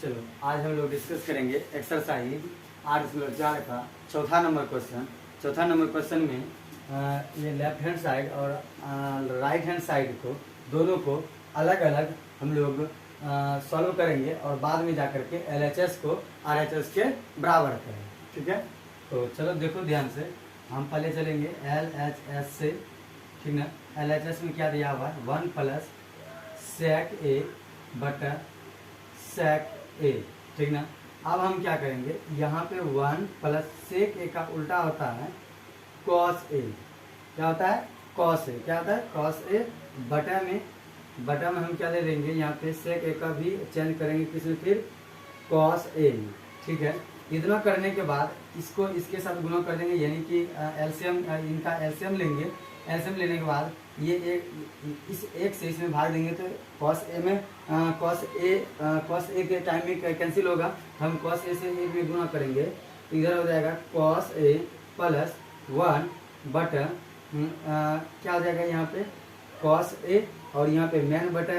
चलो आज हम लोग डिस्कस करेंगे एक्सरसाइज 8/4 का चौथा नंबर क्वेश्चन। चौथा नंबर क्वेश्चन में ये लेफ्ट हैंड साइड और राइट हैंड साइड को दोनों को अलग अलग हम लोग सॉल्व करेंगे और बाद में जाकर के LHS को RHS के बराबर करेंगे। ठीक है, तो चलो देखो ध्यान से। हम पहले चलेंगे LHS से। ठीक ना, LHS में क्या दिया हुआ है 1 प्लस sec A बटा sec A। ठीक ना, अब हम क्या करेंगे, यहाँ पे 1 प्लस sec A का उल्टा होता है cos A। क्या होता है cos A, क्या होता है cos A बटा में हम क्या ले लेंगे, यहाँ पे sec A का भी चेंज करेंगे किसमें, फिर cos A। ठीक है, इतना करने के बाद इसको इसके साथ गुणा कर देंगे, यानी कि एलसीएम, इनका एलसीएम लेंगे। एलसीएम लेने के बाद ये इस एक से इसमें भाग देंगे तो cos A में cos A के टाइम में कैंसिल होगा, तो हम cos A से एक में गुणा करेंगे तो इधर हो जाएगा cos A प्लस 1 बटा क्या हो जाएगा यहाँ पे cos A, और यहाँ पे मेन बटा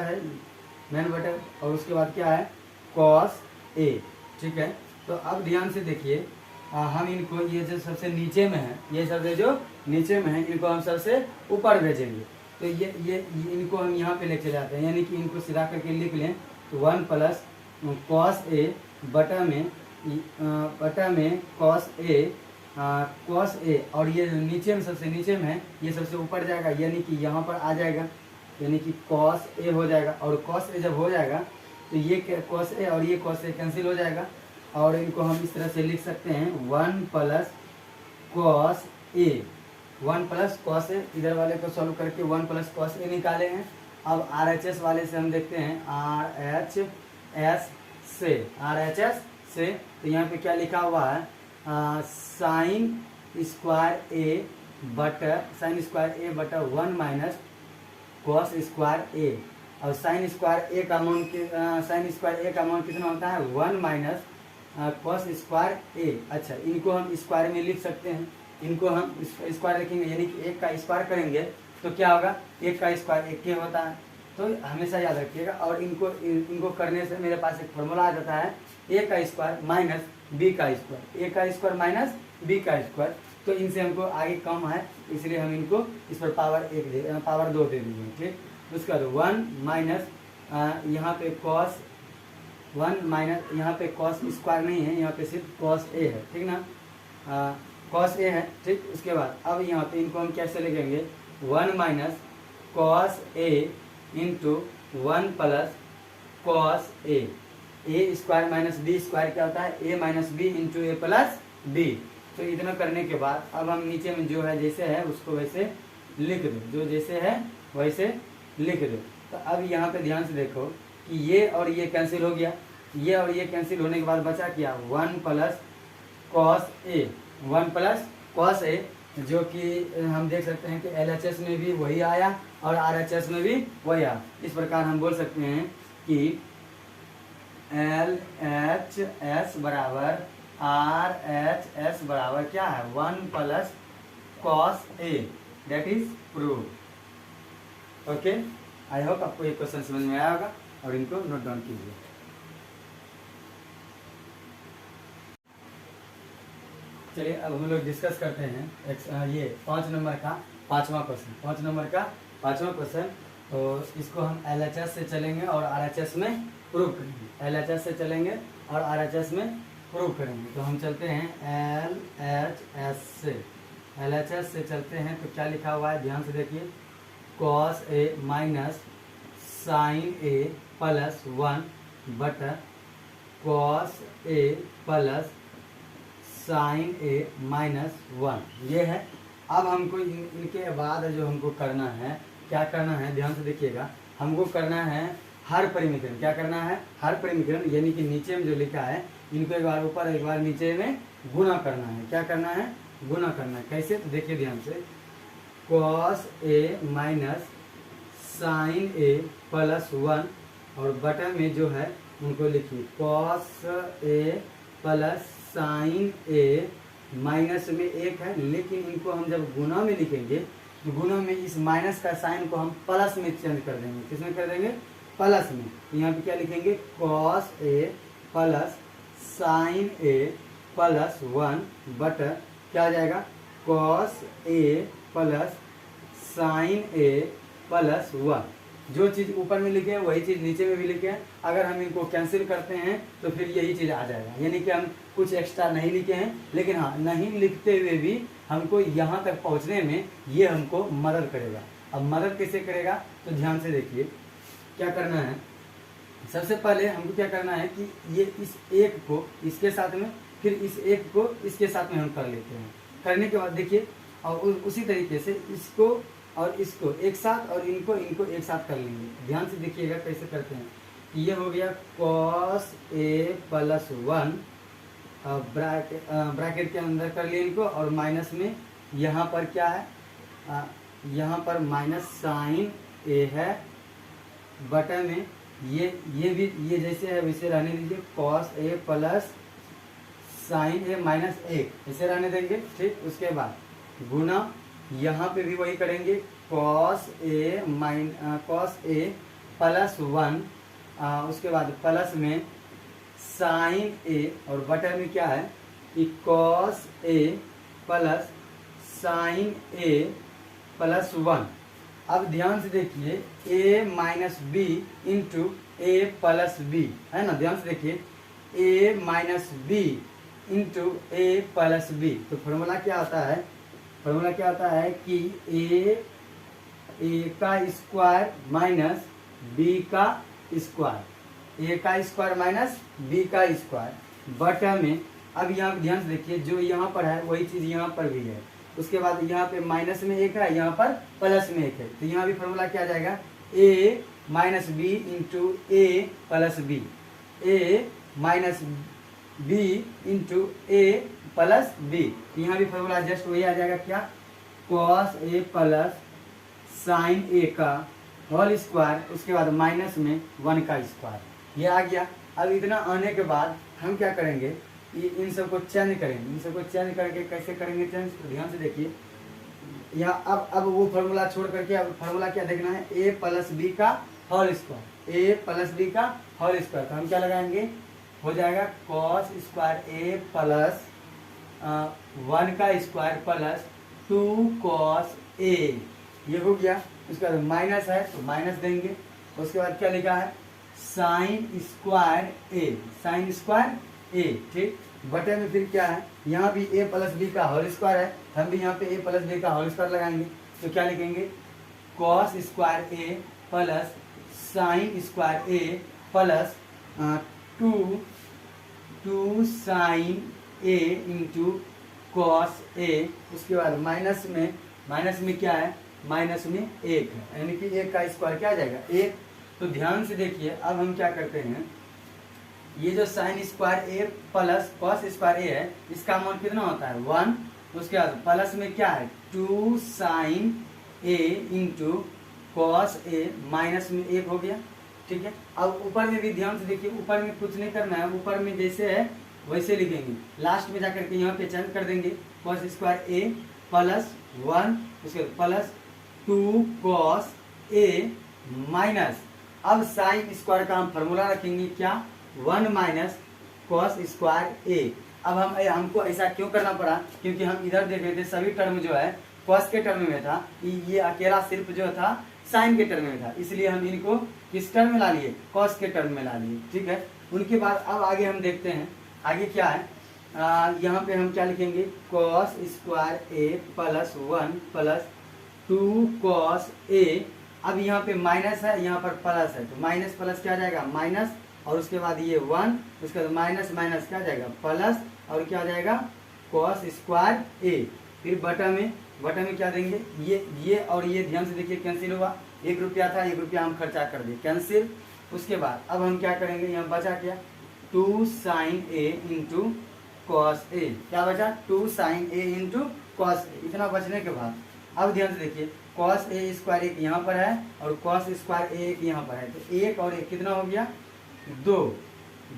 और उसके बाद क्या है cos A। ठीक है, तो अब ध्यान से देखिए, हम इनको ये जो सबसे नीचे में है, ये सबसे जो नीचे में है इनको हम सबसे ऊपर भेजेंगे। तो ये इनको हम यहाँ पे लेके जाते हैं, यानी कि इनको सीधा करके लिख लें तो 1 प्लस cos A बटा में cos A और ये नीचे में सबसे नीचे में है ये सबसे ऊपर जाएगा, यानी कि यहाँ पर आ जाएगा, यानी कि cos A हो जाएगा। और cos A जब हो जाएगा तो ये cos A और ये cos A कैंसिल हो जाएगा, और इनको हम इस तरह से लिख सकते हैं 1 plus cos A, 1 plus cos A। इधर वाले को सॉल्व करके 1 प्लस cos A निकाले हैं। अब RHS वाले से हम देखते हैं RHS से तो यहाँ पे क्या लिखा हुआ है साइन स्क्वायर A बटा 1 माइनस cos स्क्वायर A। और साइन स्क्वायर A का मान कितना होता है 1 माइनस cos स्क्वायर A। अच्छा, इनको हम स्क्वायर में लिख सकते हैं, इनको हम स्क्वायर लिखेंगे, यानी कि 1 का स्क्वायर करेंगे तो क्या होगा 1 का स्क्वायर 1 होता है, तो हमेशा याद रखिएगा। और इनको करने से मेरे पास एक फॉर्मूला आ जाता है A का स्क्वायर माइनस B का स्क्वायर, A का स्क्वायर माइनस B का स्क्वायर। तो इनसे हमको आगे कम है, इसलिए हम इनको इस पर पावर 2 दे देंगे। ठीक, उसका 1 माइनस यहाँ पे cos 1 माइनस यहाँ पे cos स्क्वायर नहीं है, यहाँ पे सिर्फ cos A है। ठीक ना, cos A है। ठीक, उसके बाद अब यहाँ पे इनको हम कैसे लिखेंगे 1 minus cos A into 1 plus cos A square minus B square क्या होता है A minus B into A plus B। तो इतना करने के बाद अब हम नीचे में जो है जैसे है उसको वैसे लिख दो, जो जैसे है वैसे लिख दो। तो अब यहाँ पे ध्यान से देखो कि ये और ये कैंसिल हो गया, ये और ये कैंसिल होने के बाद बचा क्या 1 प्लस cos A, जो कि हम देख सकते हैं कि LHS में भी वही आया और RHS में भी वही आया। इस प्रकार हम बोल सकते हैं कि LHS बराबर RHS बराबर क्या है 1 plus cos A, that is prove. Okay, I hope आपको ये क्वेश्चन समझ में आया होगा और इनको नोट डाउन कीजिए। चलिए अब हम लोग डिस्कस करते हैं ये 5 नंबर का पांचवा क्वेश्चन। तो इसको हम LHS से चलेंगे और RHS में प्रूव करेंगे, LHS से चलेंगे और RHS में प्रूव करेंगे। तो हम चलते हैं LHS से चलते हैं तो क्या लिखा हुआ है ध्यान से देखिए, cos A minus sine A plus 1 बटा cos A plus sine A minus 1, ये है। अब हमको इनके बाद जो हमको करना है, क्या करना है ध्यान से देखिएगा, हमको करना है हर परिमीकरण। क्या करना है हर परिमीकरण, यानी कि नीचे में जो लिखा है इनको एक बार ऊपर एक बार नीचे में गुणा करना है। क्या करना है गुणा करना है, कैसे तो देखिए ध्यान से, cos A minus sine A plus 1 और बटा में जो है उनको लिखिए cos A plus sine A minus में 1 है, लेकिन इनको हम जब गुणा में लिखेंगे तो गुणा में इस माइनस का साइन को हम प्लस में चेंज कर देंगे। किसमें कर देंगे प्लस में। तो यहाँ पे क्या लिखेंगे cos A plus sign A plus 1 बटा क्या आ जाएगा cos A plus sign A plus 1। जो चीज़ ऊपर में लिखे हैं वही चीज़ नीचे में भी लिखे हैं। अगर हम इनको कैंसिल करते हैं तो फिर यही चीज़ आ जाएगा, यानी कि हम कुछ एक्स्ट्रा नहीं लिखे हैं, लेकिन हाँ नहीं लिखते हुए भी हमको यहाँ तक पहुँचने में ये हमको मदद करेगा। अब मदद कैसे करेगा तो ध्यान से देखिए क्या करना है। सबसे पहले हमको क्या करना है कि ये इस एक को इसके साथ में, फिर इस एक को इसके साथ में हम कर लेते हैं। करने के बाद देखिए और उसी तरीके से इसको और इसको एक साथ और इनको एक साथ कर लेंगे। ध्यान से देखिएगा कैसे करते हैं। ये हो गया cos a प्लस 1 ब्रैकेट के अंदर कर लिए इनको, और माइनस में यहाँ पर क्या है, यहाँ पर माइनस साइन a है बटा में ये भी ये जैसे है वैसे रहने दीजिए, cos a plus sine a minus 1 ऐसे रहने देंगे। ठीक, उसके बाद गुना यहाँ पे भी वही करेंगे, cos a प्लस 1 उसके बाद प्लस में साइन a और बटा में क्या है कि cos a plus sine a plus 1। अब ध्यान से देखिए a minus B into A plus B है ना। ध्यान से देखिए a minus B into A plus B. तो फॉर्मूला क्या आता है, फॉर्मूला क्या आता है कि ए का स्क्वायर माइनस बी का स्क्वायर, ए का स्क्वायर माइनस बी का स्क्वायर बटा में। अब यहाँ ध्यान से देखिए जो यहाँ पर है वही चीज़ यहाँ पर भी है। उसके बाद यहाँ पे माइनस में एक है, यहाँ पर प्लस में एक है, तो यहाँ भी फॉर्मूला क्या आ जाएगा ए minus B into A plus B, A minus B into A plus B. यहाँ भी फॉर्मूला जस्ट वही आ जाएगा क्या, cos ए प्लस साइन ए का होल स्क्वायर, उसके बाद माइनस में 1 का स्क्वायर। ये आ गया। अब इतना आने के बाद हम क्या करेंगे, इन सबको चेंज करेंगे। इन सबको चेंज करके कैसे करेंगे चेंज, तो ध्यान से देखिए यहाँ अब वो फॉर्मूला छोड़ करके अब फॉर्मूला क्या देखना है, ए प्लस बी का होल स्क्वायर, ए प्लस बी का होल स्क्वायर। तो हम क्या लगाएंगे, हो जाएगा cos स्क्वायर ए प्लस 1 का स्क्वायर प्लस 2 cos a, ये हो गया। उसके बाद माइनस है तो माइनस देंगे। उसके बाद क्या लिखा है साइन स्क्वायर ए, साइन स्क्वायर ए। ठीक, बटे में फिर क्या है, यहाँ भी a प्लस बी का होल स्क्वायर है, हम भी यहाँ पे a प्लस बी का होल स्क्वायर लगाएंगे। तो क्या लिखेंगे cos square A plus sine square A plus 2 sign A into cos A. उसके बाद माइनस में क्या है, माइनस में 1 है, यानी कि 1 का स्क्वायर क्या आ जाएगा 1। तो ध्यान से देखिए अब हम क्या करते हैं, ये जो साइन स्क्वायर ए प्लस कॉस स्क्वायर ए है इसका अमाउंट कितना होता है 1। उसके बाद प्लस में क्या है 2 sign A into cos A, minus में 1 हो गया। ठीक है, अब ऊपर में भी ध्यान से देखिए, ऊपर में कुछ नहीं करना है, ऊपर में जैसे है वैसे लिखेंगे। लास्ट में जाकर के यहाँ पे चेंज कर देंगे कॉस स्क्वायर ए प्लस 1, उसके बाद प्लस 2 कॉस ए माइनस, अब साइन स्क्वायर का हम फॉर्मूला रखेंगे क्या 1 माइनस कॉस स्क्वायर ए। अब हमको ऐसा क्यों करना पड़ा, क्योंकि हम इधर देख रहे थे सभी टर्म जो है कॉस के टर्म में था, ये अकेला सिर्फ जो था साइन के टर्म में था, इसलिए हम इनको किस टर्म में ला लिए कॉस के टर्म में ला लिए। ठीक है, उनके बाद अब आगे हम देखते हैं आगे क्या है। यहाँ पे हम क्या लिखेंगे cos square A plus 1 plus 2 cos A. अब यहाँ पे माइनस है, यहाँ पर प्लस है, तो माइनस प्लस क्या आ जाएगा माइनस, और उसके बाद ये 1, उसके बाद माइनस माइनस क्या आ जाएगा प्लस, और क्या आ जाएगा कॉस स्क्वायर ए। फिर बटा में क्या देंगे, ये और ये ध्यान से देखिए कैंसिल हुआ, 1 रुपया था 1 रुपया हम खर्चा कर दिए कैंसिल। उसके बाद अब हम क्या करेंगे, यहाँ बचा क्या 2 sign A into cos A, क्या बचा 2 sign A into cos A. इतना बचने के बाद अब ध्यान से देखिए कॉस ए स्क्वायर 1 यहाँ पर है और कॉस स्क्वायर ए 1 यहाँ पर है, तो 1 और 1 कितना हो गया 2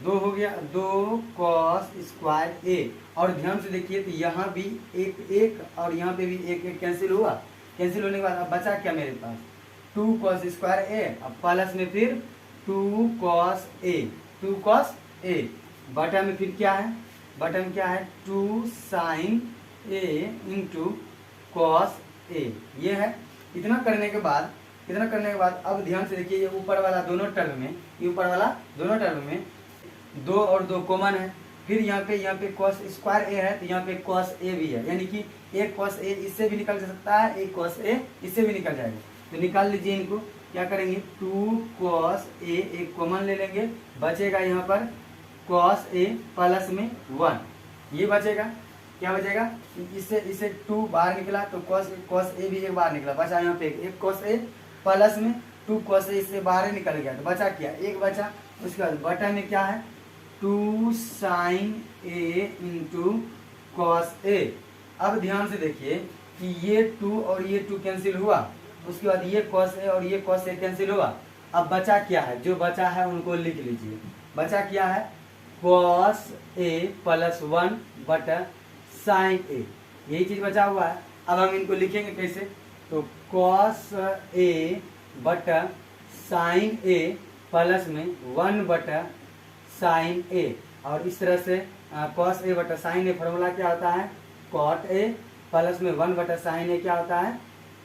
हो गया, 2 कॉस स्क्वायर ए। और ध्यान से देखिए तो यहाँ भी 1 और यहाँ पे भी 1 कैंसिल हुआ, कैंसिल होने के बाद अब बचा क्या मेरे पास 2 कॉस स्क्वायर ए, अब प्लस में फिर 2 कॉस ए, बटा में फिर क्या है, बटा में क्या है 2 sign A into cos A, ये है। इतना करने के बाद अब ध्यान से देखिए, ये ऊपर वाला दोनों टर्म में, ये ऊपर वाला दोनों टर्म में 2 और 2 कॉमन है। फिर यहाँ पे कॉस स्क्वायर ए है, तो यहाँ पे कॉस ए भी है, यानी कि एक कॉस ए इससे भी निकल सकता है, एक कॉस ए इससे भी निकल जाएगा। तो निकाल लीजिए इनको, क्या करेंगे 2 कॉस ए एक कॉमन ले लेंगे, बचेगा यहाँ पर कॉस ए प्लस में 1, ये बचेगा। क्या बचेगा, इससे 2 बाहर निकला तो कॉस ए भी एक बाहर निकला, बचा यहाँ पे एक कॉस ए प्लस में 2 कॉस ए, इससे बाहर निकल गया तो बचा क्या, एक बचा। उसके बाद बटा में क्या है 2 sign A into cos A. अब ध्यान से देखिए कि ये 2 और ये 2 कैंसिल हुआ, उसके बाद ये कॉस ए और ये कॉस ए कैंसिल हुआ। अब बचा क्या है, जो बचा है उनको लिख लीजिए। बचा क्या है कॉस ए प्लस 1 बटा साइन ए, यही चीज बचा हुआ है। अब हम इनको लिखेंगे कैसे, तो कॉस ए बटा साइन ए प्लस में 1 बटा साइन ए, और इस तरह से कॉस ए बटा साइन ए फॉर्मूला क्या होता है कॉट ए प्लस में 1 बटा साइन ए क्या होता है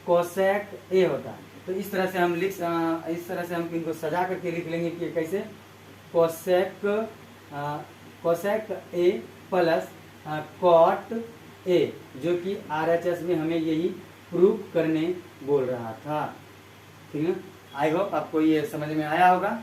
कोसेक ए होता है। तो इस तरह से हम इस तरह से हम इनको सजा करके लिख लेंगे कि कैसे cosec A plus cot A, जो कि RHS में हमें यही प्रूफ करने बोल रहा था। ठीक है, आई होप आपको ये समझ में आया होगा।